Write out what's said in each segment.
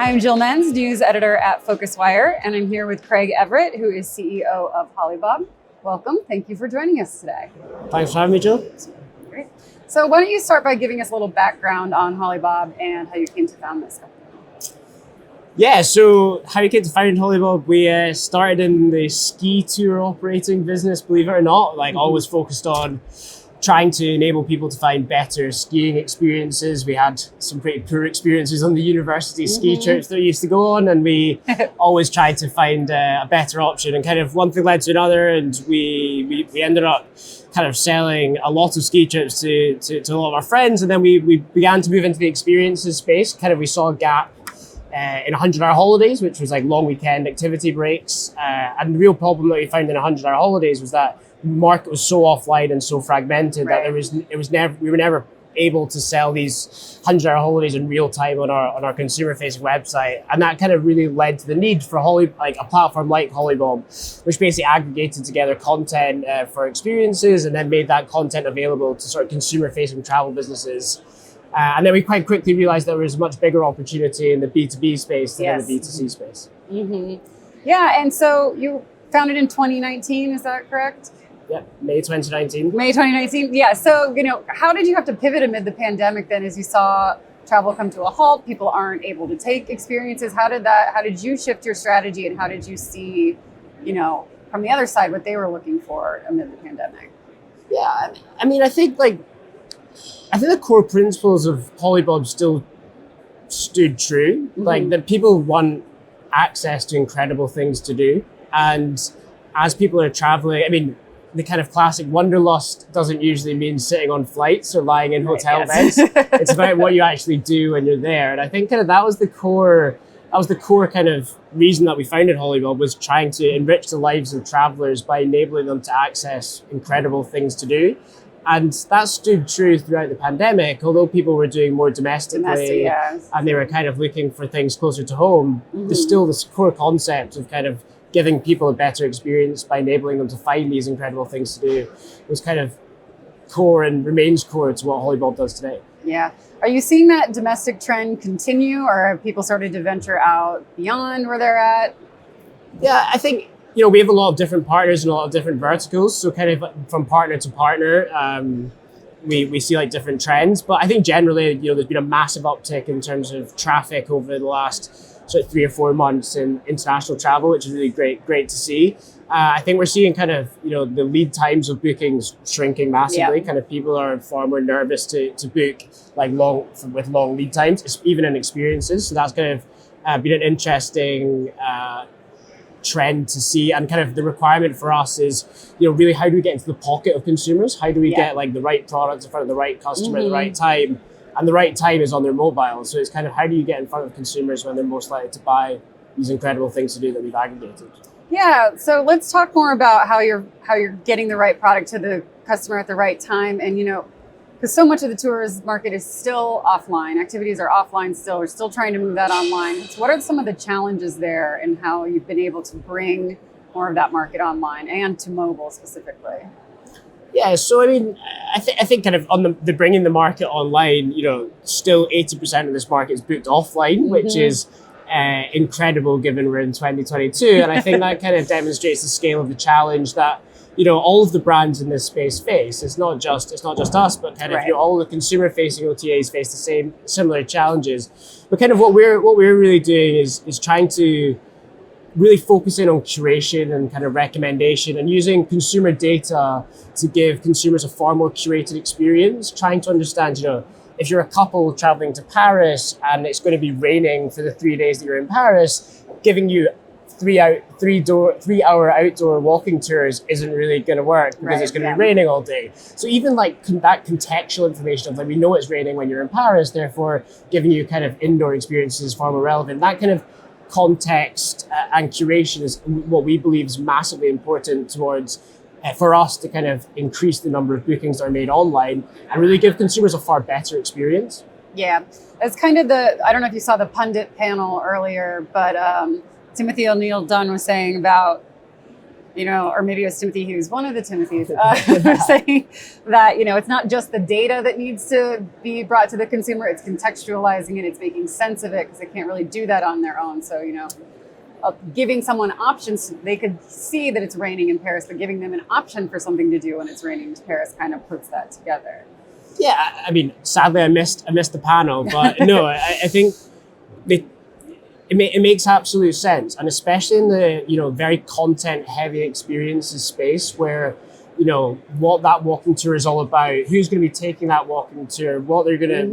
I'm Jill Menze, news editor at PhocusWire, and I'm here with Craig Everett, who is CEO of Holibob. Welcome. Thank you for joining us today. Thanks for having me, Jill. Great. So why don't you start by giving us a little background on Holibob and how you came to found this company? Yeah, so how we came to found Holibob, we started in the ski tour operating business, believe it or not, always focused on trying to enable people to find better skiing experiences. We had some pretty poor experiences on the university ski trips that we used to go on, and we always tried to find a better option, and kind of one thing led to another, and we ended up kind of selling a lot of ski trips to a lot of our friends, and then we began to move into the experiences space. Kind of we saw a gap in 100-hour holidays, which was like long weekend activity breaks, and the real problem that we found in 100-hour holidays was that the market was so offline and so fragmented that we were never able to sell these 100-hour holidays in real time on our consumer-facing website, and that kind of really led to the need for a platform like Holibob, which basically aggregated together content for experiences and then made that content available to sort of consumer-facing travel businesses. And then we quite quickly realized there was a much bigger opportunity in the B2B space than in the B2C space. Yeah, and so you founded in 2019, is that correct? Yeah, May 2019. May 2019, yeah. So, how did you have to pivot amid the pandemic then as you saw travel come to a halt, people aren't able to take experiences? How did you shift your strategy, and how did you see, from the other side what they were looking for amid the pandemic? Yeah, I mean, I think the core principles of Holibob still stood true. Like that people want access to incredible things to do. And as people are traveling, I mean, the kind of classic wanderlust doesn't usually mean sitting on flights or lying in hotel beds. It's about what you actually do when you're there. And I think kind of that was the core kind of reason that we founded Holibob, was trying to enrich the lives of travelers by enabling them to access incredible things to do. And that stood true throughout the pandemic, although people were doing more domestically and they were kind of looking for things closer to home. There's still this core concept of kind of giving people a better experience by enabling them to find these incredible things to do was kind of core and remains core to what Holibob does today. Yeah. Are you seeing that domestic trend continue, or have people started to venture out beyond where they're at? Yeah, I think, we have a lot of different partners and a lot of different verticals. So kind of from partner to partner, we see different trends. But I think generally, there's been a massive uptick in terms of traffic over the last sort of 3 or 4 months in international travel, which is really great to see. I think we're seeing kind of, the lead times of bookings shrinking massively. Kind of people are far more nervous to book with long lead times, even in experiences. So that's kind of been an interesting trend to see, and kind of the requirement for us is, really how do we get into the pocket of consumers? How do we get the right product in front of the right customer at the right time? And the right time is on their mobile. So it's kind of how do you get in front of consumers when they're most likely to buy these incredible things to do that we've aggregated. Yeah, so let's talk more about how you're getting the right product to the customer at the right time. And because so much of the tourist market is still offline, activities are offline still. We're still trying to move that online. So what are some of the challenges there, and how you've been able to bring more of that market online and to mobile specifically? Yeah, so I mean, I think kind of on the bringing the market online, still 80% of this market is booked offline, which is incredible given we're in 2022. And I think that kind of demonstrates the scale of the challenge that all of the brands in this space face. It's not just us, but kind of all the consumer-facing OTAs face the similar challenges. But kind of what we're really doing is trying to really focusing on curation and kind of recommendation, and using consumer data to give consumers a far more curated experience, trying to understand, if you're a couple traveling to Paris and it's going to be raining for the 3 days that you're in Paris, giving you 3-hour outdoor walking tours isn't really going to work because it's going to be raining all day. So even that contextual information of we know it's raining when you're in Paris, therefore giving you kind of indoor experiences is far more relevant. That kind of context and curation is what we believe is massively important towards for us to kind of increase the number of bookings that are made online and really give consumers a far better experience. Yeah, it's kind of I don't know if you saw the pundit panel earlier, but Timothy O'Neill Dunn was saying about or maybe it was Timothy Hughes, one of the Timothys, saying that, it's not just the data that needs to be brought to the consumer, it's contextualizing it, it's making sense of it, because they can't really do that on their own. So, giving someone options, they could see that it's raining in Paris, but giving them an option for something to do when it's raining in Paris kind of puts that together. Yeah, I mean, sadly, I missed the panel, but no, I think it makes absolute sense, and especially in the very content heavy experiences space where what that walking tour is all about, who's going to be taking that walking tour, what they're going to,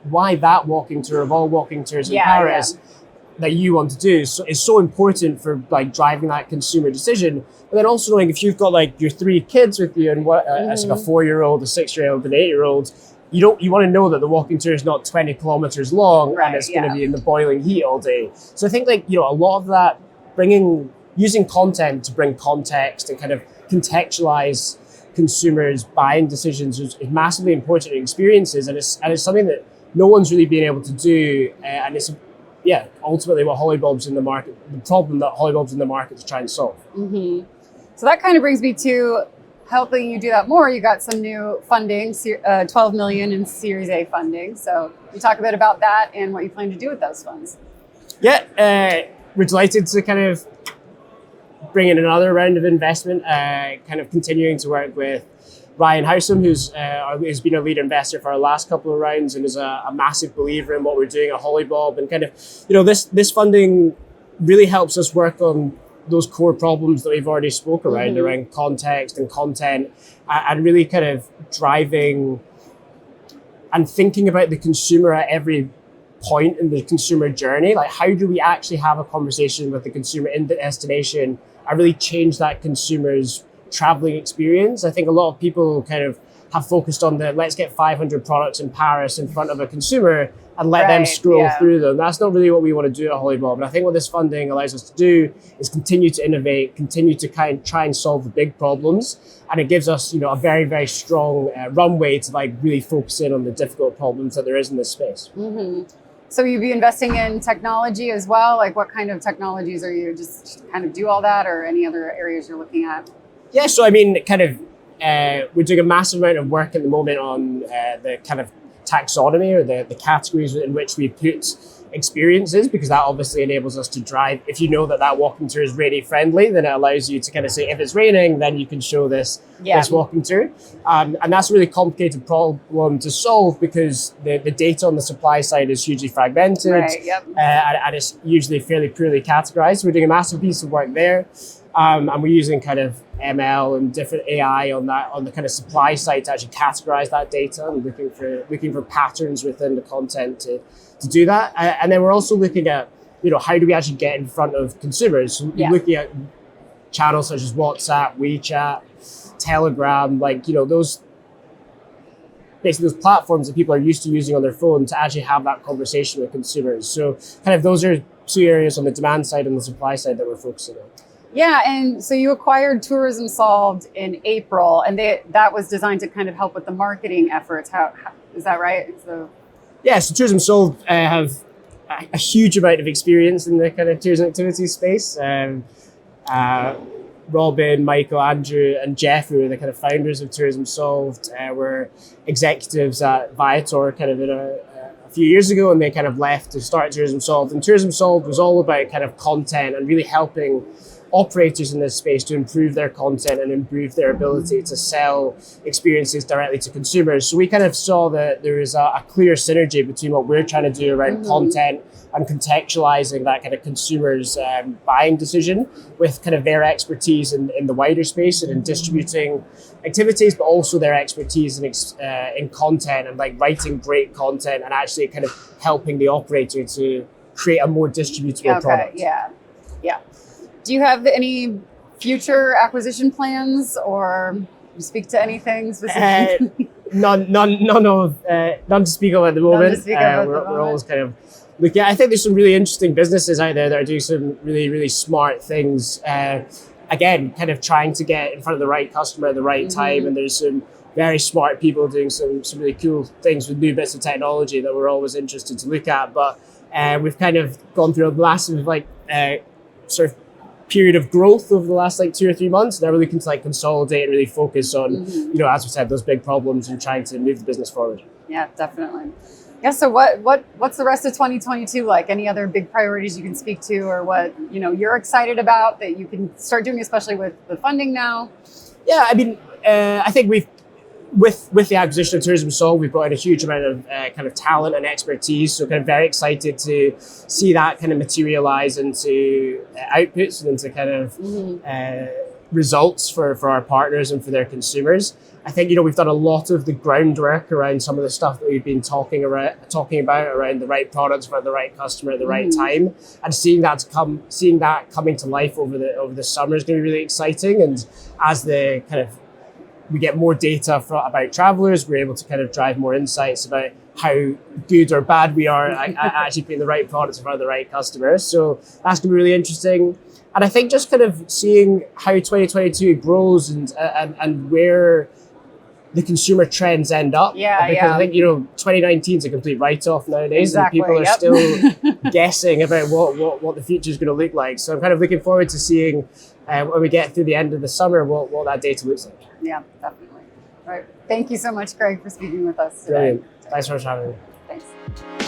why that walking tour of all walking tours in Paris that you want to do is so important for like driving that consumer decision. But then also knowing if you've got like your 3 kids with you and it's like a 4-year-old, a 6-year-old, an 8-year-old. You want to know that the walking tour is not 20 kilometers long and it's going to be in the boiling heat all day. So I think a lot of that using content to bring context and kind of contextualize consumers' buying decisions is massively important in experiences, and it's something that no one's really been able to do, and it's ultimately what Holibob's in the market, the problem that Holibob's in the market to try and solve. Mm-hmm. So that kind of brings me to helping you do that more. You got some new funding, 12 million in Series A funding. So you talk a bit about that and what you plan to do with those funds. Yeah, we're delighted to kind of bring in another round of investment, kind of continuing to work with Ryan Howsam, who's been a lead investor for our last couple of rounds and is a massive believer in what we're doing at Holibob. And kind of, this funding really helps us work on those core problems that we've already spoke around context and content, and really kind of driving and thinking about the consumer at every point in the consumer journey. Like, how do we actually have a conversation with the consumer in the destination and really change that consumer's traveling experience? I think a lot of people kind of have focused on let's get 500 products in Paris in front of a consumer and let them scroll through them. That's not really what we want to do at Holibob. And I think what this funding allows us to do is continue to innovate, continue to kind of try and solve the big problems. And it gives us, a very, very strong runway to like really focus in on the difficult problems that there is in this space. Mm-hmm. So you'd be investing in technology as well? Like, what kind of technologies are you just kind of do all that, or any other areas you're looking at? Yeah, so I mean, kind of, we're doing a massive amount of work at the moment on the kind of taxonomy, or the categories in which we put experiences, because that obviously enables us to drive. If you know that walking tour is rainy friendly, then it allows you to kind of say, if it's raining, then you can show this walking tour. And that's a really complicated problem to solve, because the data on the supply side is hugely fragmented, and it's usually fairly poorly categorized. So we're doing a massive piece of work there. And we're using kind of ML and different AI on the kind of supply side to actually categorize that data, and looking for patterns within the content to do that. And then we're also looking at, how do we actually get in front of consumers? So looking at channels such as WhatsApp, WeChat, Telegram, those platforms that people are used to using on their phone to actually have that conversation with consumers. So kind of those are 2 areas on the demand side and the supply side that we're focusing on. Yeah, and so you acquired Tourism Solved in April, and that was designed to kind of help with the marketing efforts. How is that right? So Tourism Solved have a huge amount of experience in the kind of tourism activities space. Robin, Michael, Andrew, and Jeff, who are the kind of founders of Tourism Solved, were executives at Viator kind of a few years ago, and they kind of left to start Tourism Solved. And Tourism Solved was all about kind of content and really helping operators in this space to improve their content and improve their ability to sell experiences directly to consumers. So we kind of saw that there is a clear synergy between what we're trying to do around content and contextualizing that kind of consumer's buying decision with kind of their expertise in the wider space and in distributing activities, but also their expertise in content and like writing great content and actually kind of helping the operator to create a more distributable product. Yeah. Do you have any future acquisition plans, or speak to anything specific? None to speak of at the moment. We're always kind of looking at. I think there's some really interesting businesses out there that are doing some really, really smart things. Again, kind of trying to get in front of the right customer at the right time. And there's some very smart people doing some really cool things with new bits of technology that we're always interested to look at. But we've kind of gone through a massive sort of period of growth over the last like 2 or 3 months. Now we're looking to like consolidate and really focus on, you know, as we said, those big problems and trying to move the business forward. Yeah, definitely. Yeah. So what's the rest of 2022 like? Any other big priorities you can speak to, or what, you know, you're excited about that you can start doing, especially with the funding now? Yeah, I mean, I think we've, with the acquisition of Tourism Solve, we've brought in a huge amount of kind of talent and expertise. So kind of very excited to see that kind of materialize into outputs and into kind of results for our partners and for their consumers. I think, you know, we've done a lot of the groundwork around some of the stuff that we've been talking about around the right products for the right customer at the right time, and seeing that coming to life over the summer is going to be really exciting. And as the kind of we get more data about travelers, we're able to kind of drive more insights about how good or bad we are at actually putting the right products in front of the right customers. So that's going to be really interesting. And I think just kind of seeing how 2022 grows and where the consumer trends end up. Because I think, you know, 2019 is a complete write-off nowadays. Exactly, and people are still guessing about what the future is going to look like. So I'm kind of looking forward to seeing when we get through the end of the summer what that data looks like. Yeah, definitely. All right. Thank you so much, Greg, for speaking with us today. Brilliant. Thanks for having me. Thanks.